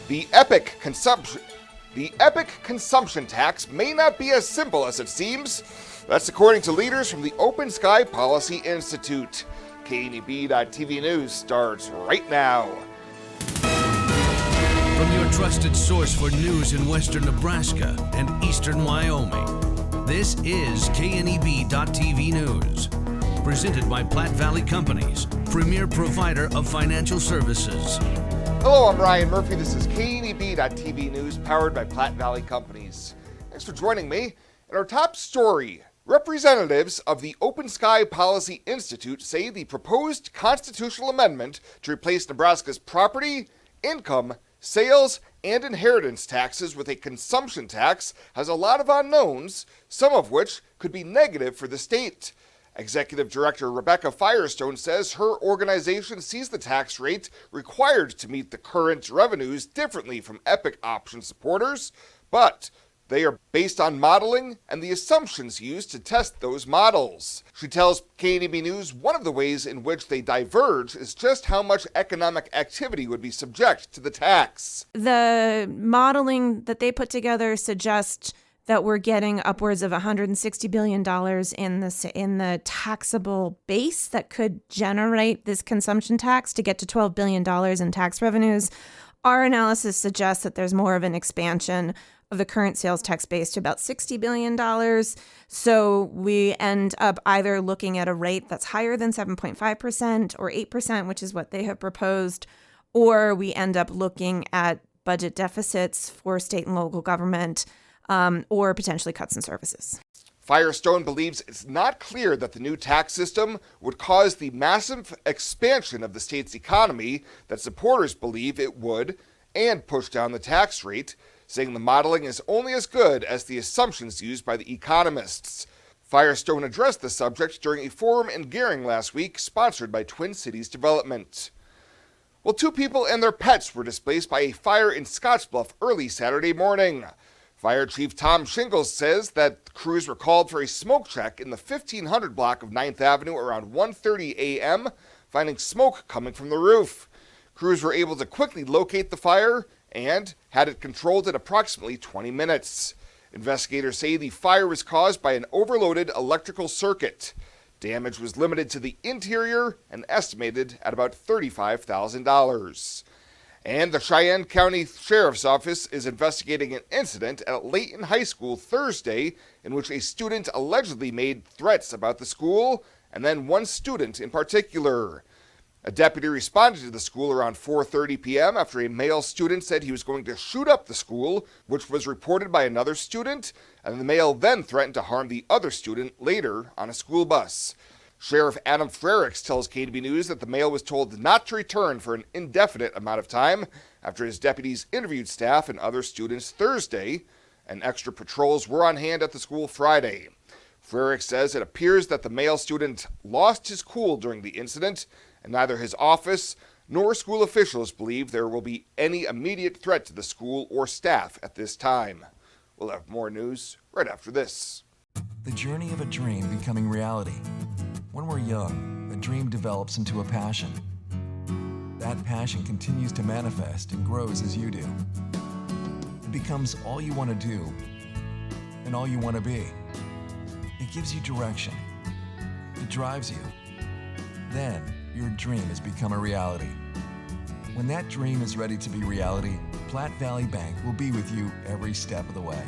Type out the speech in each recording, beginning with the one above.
The epic consumption tax may not be as simple as it seems. That's according to leaders from the Open Sky Policy Institute. KNEB.TV News starts right now. From your trusted source for news in western Nebraska and eastern Wyoming, this is KNEB.TV News. Presented by Platte Valley Companies, premier provider of financial services. Hello, I'm Ryan Murphy. This is KNEB.TV News, powered by Platte Valley Companies. Thanks for joining me. In our top story, representatives of the Open Sky Policy Institute say the proposed constitutional amendment to replace Nebraska's property, income, sales, and inheritance taxes with a consumption tax has a lot of unknowns, some of which could be negative for the state. Executive Director Rebecca Firestone says her organization sees the tax rate required to meet the current revenues differently from EPIC option supporters, but they are based on modeling and the assumptions used to test those models. She tells KNEB News one of the ways in which they diverge is just how much economic activity would be subject to the tax. The modeling that they put together suggests that we're getting upwards of $160 billion in the taxable base that could generate this consumption tax to get to $12 billion in tax revenues. Our analysis suggests that there's more of an expansion of the current sales tax base to about $60 billion. So we end up either looking at a rate that's higher than 7.5% or 8%, which is what they have proposed, or we end up looking at budget deficits for state and local government, or potentially cuts in services. Firestone believes it's not clear that the new tax system would cause the massive expansion of the state's economy that supporters believe it would, and push down the tax rate, saying the modeling is only as good as the assumptions used by the economists. Firestone addressed the subject during a forum in Gering last week, sponsored by Twin Cities Development. Well, 2 people and their pets were displaced by a fire in Scottsbluff early Saturday morning. Fire Chief Tom Shingles says that crews were called for a smoke check in the 1500 block of 9th Avenue around 1:30 a.m., finding smoke coming from the roof. Crews were able to quickly locate the fire and had it controlled in approximately 20 minutes. Investigators say the fire was caused by an overloaded electrical circuit. Damage was limited to the interior and estimated at about $35,000. And the Cheyenne County Sheriff's Office is investigating an incident at Layton High School Thursday in which a student allegedly made threats about the school, and then one student in particular. A deputy responded to the school around 4:30 p.m. after a male student said he was going to shoot up the school, which was reported by another student, and the male then threatened to harm the other student later on a school bus. Sheriff Adam Frericks tells KNEB News that the male was told not to return for an indefinite amount of time after his deputies interviewed staff and other students Thursday, and extra patrols were on hand at the school Friday. Frericks says it appears that the male student lost his cool during the incident, and neither his office nor school officials believe there will be any immediate threat to the school or staff at this time. We'll have more news right after this. The journey of a dream becoming reality. When we're young, a dream develops into a passion. That passion continues to manifest and grows as you do. It becomes all you want to do and all you want to be. It gives you direction. It drives you. Then, your dream has become a reality. When that dream is ready to be reality, Platte Valley Bank will be with you every step of the way.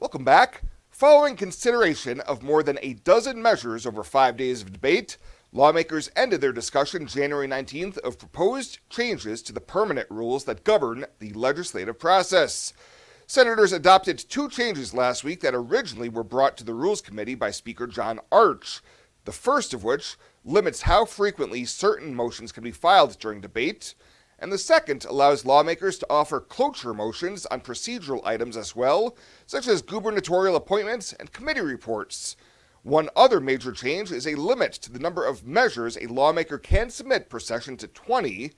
Welcome back. Following consideration of more than a dozen measures over 5 days of debate, Lawmakers ended their discussion January 19th of proposed changes to the permanent rules that govern the legislative process. Senators adopted two changes last week that originally were brought to the Rules Committee by Speaker John Arch, the first of which limits how frequently certain motions can be filed during debate, and the second allows lawmakers to offer cloture motions on procedural items as well, such as gubernatorial appointments and committee reports. One other major change is a limit to the number of measures a lawmaker can submit per session to 20.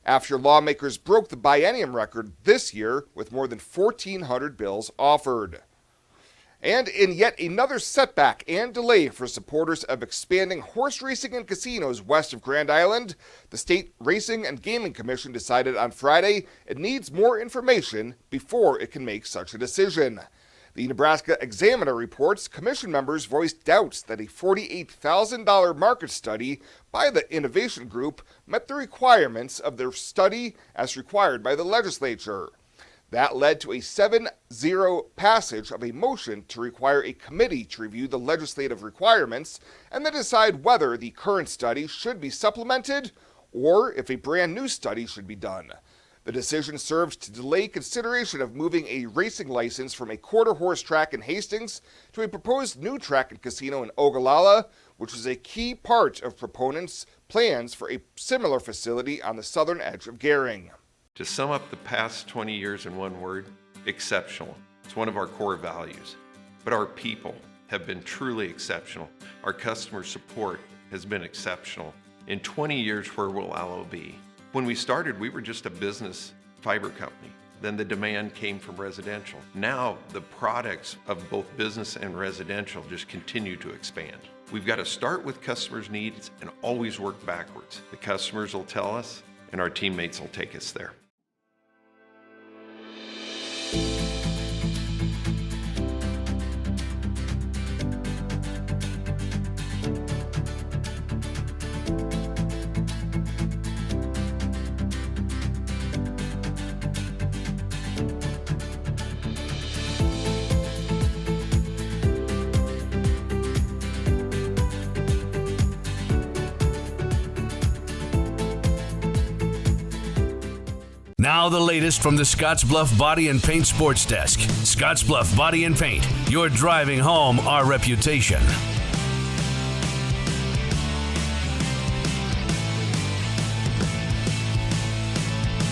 After lawmakers broke the biennium record this year with more than 1,400 bills offered. And in yet another setback and delay for supporters of expanding horse racing and casinos west of Grand Island, the State Racing and Gaming Commission decided on Friday it needs more information before it can make such a decision. The Nebraska Examiner reports commission members voiced doubts that a $48,000 market study by the Innovation Group met the requirements of their study as required by the legislature. That led to a 7-0 passage of a motion to require a committee to review the legislative requirements and then decide whether the current study should be supplemented or if a brand new study should be done. The decision serves to delay consideration of moving a racing license from a quarter horse track in Hastings to a proposed new track and casino in Ogallala, which was a key part of proponents' plans for a similar facility on the southern edge of Gering. To sum up the past 20 years in one word, exceptional. It's one of our core values. But our people have been truly exceptional. Our customer support has been exceptional. In 20 years, where will Allo be? When we started, we were just a business fiber company. Then the demand came from residential. Now the products of both business and residential just continue to expand. We've got to start with customers' needs and always work backwards. The customers will tell us, and our teammates will take us there. Now the latest from the Scottsbluff Body and Paint Sports Desk. Scottsbluff Body and Paint, you're driving home our reputation.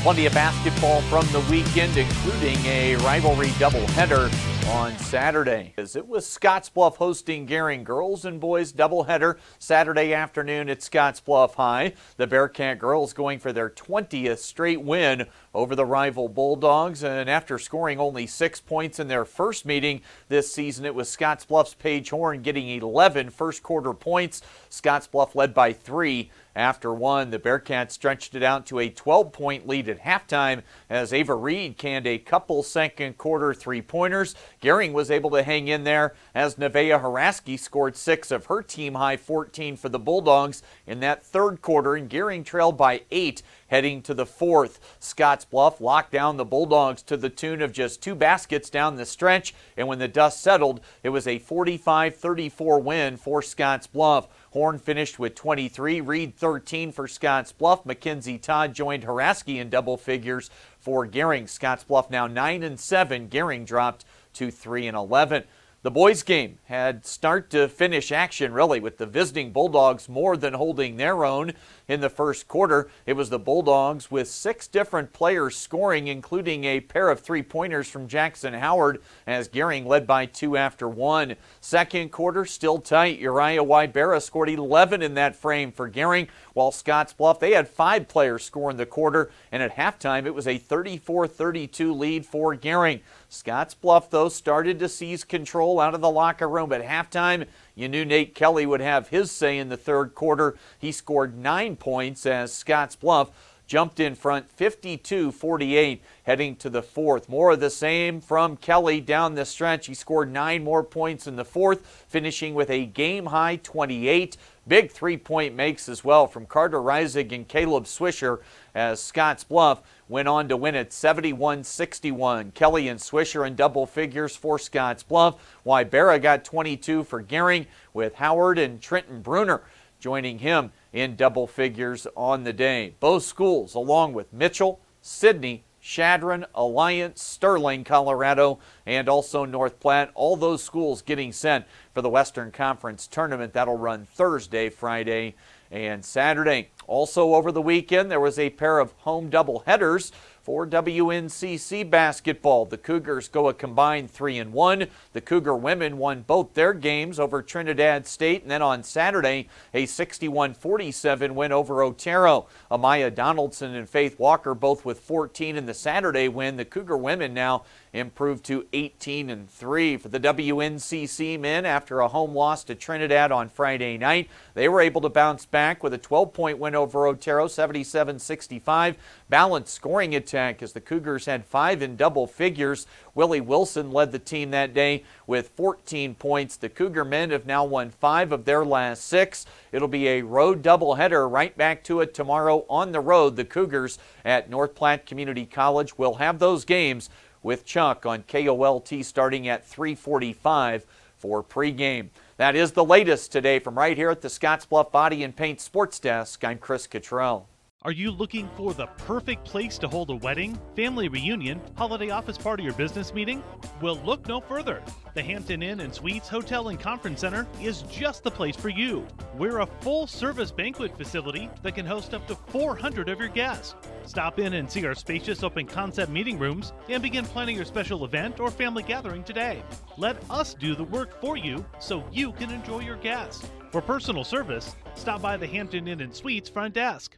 Plenty of basketball from the weekend, including a rivalry doubleheader on Saturday. It was Scottsbluff hosting Gering girls and boys doubleheader Saturday afternoon at Scottsbluff High. The Bearcat girls going for their 20th straight win over the rival Bulldogs, and after scoring only 6 points in their first meeting this season, it was Scottsbluff's Paige Horn getting 11 first quarter points. Scottsbluff led by 3 after 1. The Bearcats stretched it out to a 12-point lead at halftime as Ava Reed canned a couple second quarter three-pointers. Gering was able to hang in there as Nevaeh Haraski scored 6 of her team-high 14 for the Bulldogs in that third quarter, and Gering trailed by 8 heading to the fourth. Scottsbluff locked down the Bulldogs to the tune of just 2 baskets down the stretch, and when the dust settled, it was a 45-34 win for Scottsbluff. Horn finished with 23, Reed 13 for Scottsbluff. Mackenzie Todd joined Haraski in double figures for Gering. Scottsbluff now 9-7. Gering dropped to 3-11. The boys' game had start to finish action really, with the visiting Bulldogs more than holding their own. In the first quarter, it was the Bulldogs with 6 different players scoring, including a pair of three-pointers from Jackson Howard, as Gering led by 2 after 1. Second quarter, still tight. Uriah Wybera scored 11 in that frame for Gering, while Scottsbluff, they had 5 players score in the quarter, and at halftime, it was a 34-32 lead for Gering. Scottsbluff, though, started to seize control out of the locker room at halftime. You knew Nate Kelly would have his say in the third quarter. He scored 9 points as Scottsbluff jumped in front 52-48 heading to the fourth. More of the same from Kelly down the stretch. He scored 9 more points in the fourth, finishing with a game-high 28. Big three-point makes as well from Carter Reisig and Caleb Swisher as Scotts Bluff went on to win it 71-61. Kelly and Swisher in double figures for Scotts Bluff. Wybera got 22 for Gering, with Howard and Trenton Bruner joining him in double figures on the day. Both schools, along with Mitchell, Sidney, Chadron, Alliance, Sterling, Colorado, and also North Platte. All those schools getting set for the Western Conference tournament. That'll run Thursday, Friday, and Saturday. Also over the weekend, there was a pair of home doubleheaders for WNCC basketball. The Cougars go a combined 3-1. The Cougar women won both their games over Trinidad State, and then on Saturday, a 61-47 win over Otero. Amaya Donaldson and Faith Walker both with 14 in the Saturday win. The Cougar women now improved to 18-3. For the WNCC men, after a home loss to Trinidad on Friday night, they were able to bounce back with a 12-point win over Otero, 77-65. Balanced scoring attack as the Cougars had 5 in double figures. Willie Wilson led the team that day with 14 points. The Cougar men have now won 5 of their last 6. It'll be a road doubleheader. Right back to it tomorrow on the road. The Cougars at North Platte Community College will have those games with Chuck on KOLT starting at 3:45 for pregame. That is the latest today from right here at the Scottsbluff Body and Paint Sports Desk. I'm Chris Cottrell. Are you looking for the perfect place to hold a wedding, family reunion, holiday office party, or business meeting? Well, look no further. The Hampton Inn and Suites Hotel and Conference Center is just the place for you. We're a full-service banquet facility that can host up to 400 of your guests. Stop in and see our spacious open-concept meeting rooms and begin planning your special event or family gathering today. Let us do the work for you so you can enjoy your guests. For personal service, stop by the Hampton Inn and Suites front desk.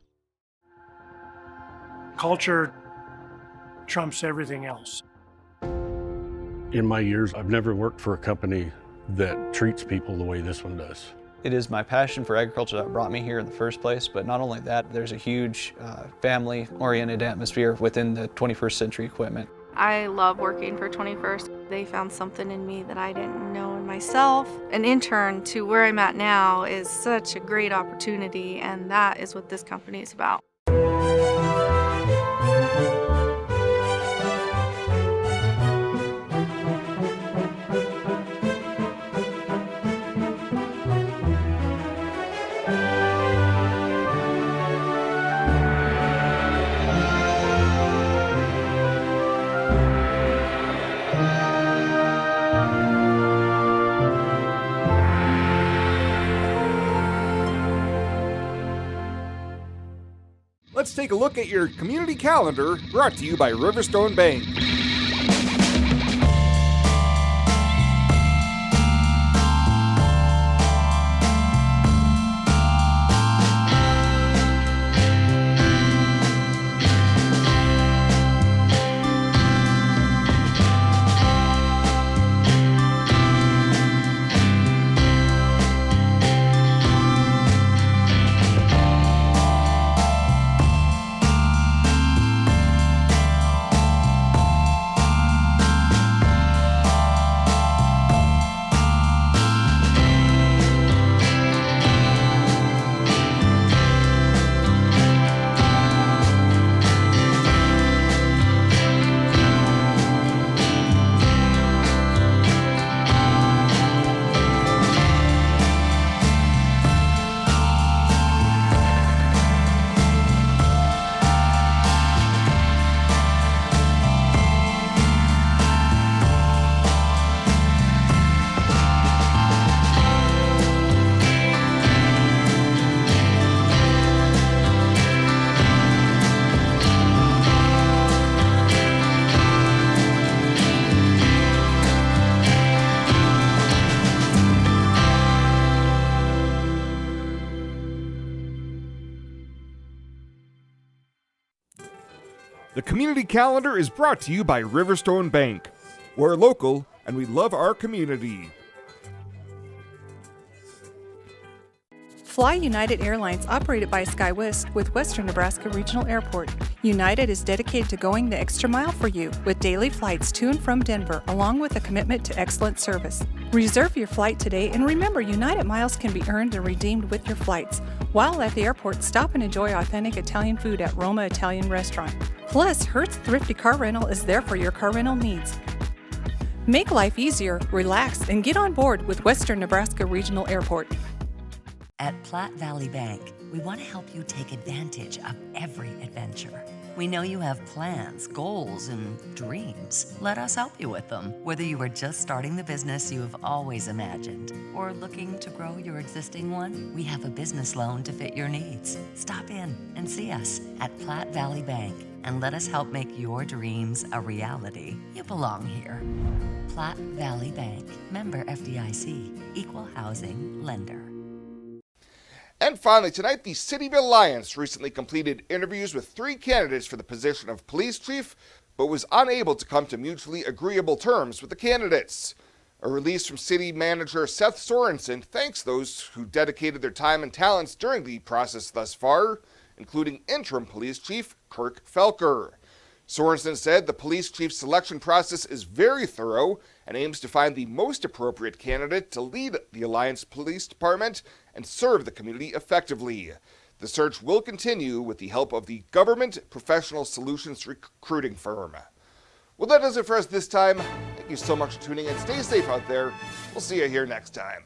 Culture trumps everything else. In my years, I've never worked for a company that treats people the way this one does. It is my passion for agriculture that brought me here in the first place, but not only that, there's a huge family-oriented atmosphere within the 21st Century Equipment. I love working for 21st. They found something in me that I didn't know in myself. An intern to where I'm at now is such a great opportunity, and that is what this company is about. Let's take a look at your community calendar, brought to you by Riverstone Bank. The community calendar is brought to you by Riverstone Bank. We're local and we love our community. Fly United Airlines, operated by SkyWest with Western Nebraska Regional Airport. United is dedicated to going the extra mile for you with daily flights to and from Denver, along with a commitment to excellent service. Reserve your flight today, and remember, United miles can be earned and redeemed with your flights. While at the airport, stop and enjoy authentic Italian food at Roma Italian Restaurant. Plus, Hertz Thrifty Car Rental is there for your car rental needs. Make life easier, relax, and get on board with Western Nebraska Regional Airport. At Platte Valley Bank, we want to help you take advantage of every adventure. We know you have plans, goals, and dreams. Let us help you with them. Whether you are just starting the business you have always imagined or looking to grow your existing one, we have a business loan to fit your needs. Stop in and see us at Platte Valley Bank and let us help make your dreams a reality. You belong here. Platte Valley Bank, member FDIC, equal housing lender. And finally, tonight, the Cityville Alliance recently completed interviews with 3 candidates for the position of police chief, but was unable to come to mutually agreeable terms with the candidates. A release from city manager Seth Sorensen thanks those who dedicated their time and talents during the process thus far, including interim police chief Kirk Felker. Sorensen said the police chief selection process is very thorough and aims to find the most appropriate candidate to lead the Alliance Police Department and serve the community effectively. The search will continue with the help of the Government Professional Solutions recruiting firm. Well, that does it for us this time. Thank you so much for tuning in. Stay safe out there. We'll see you here next time.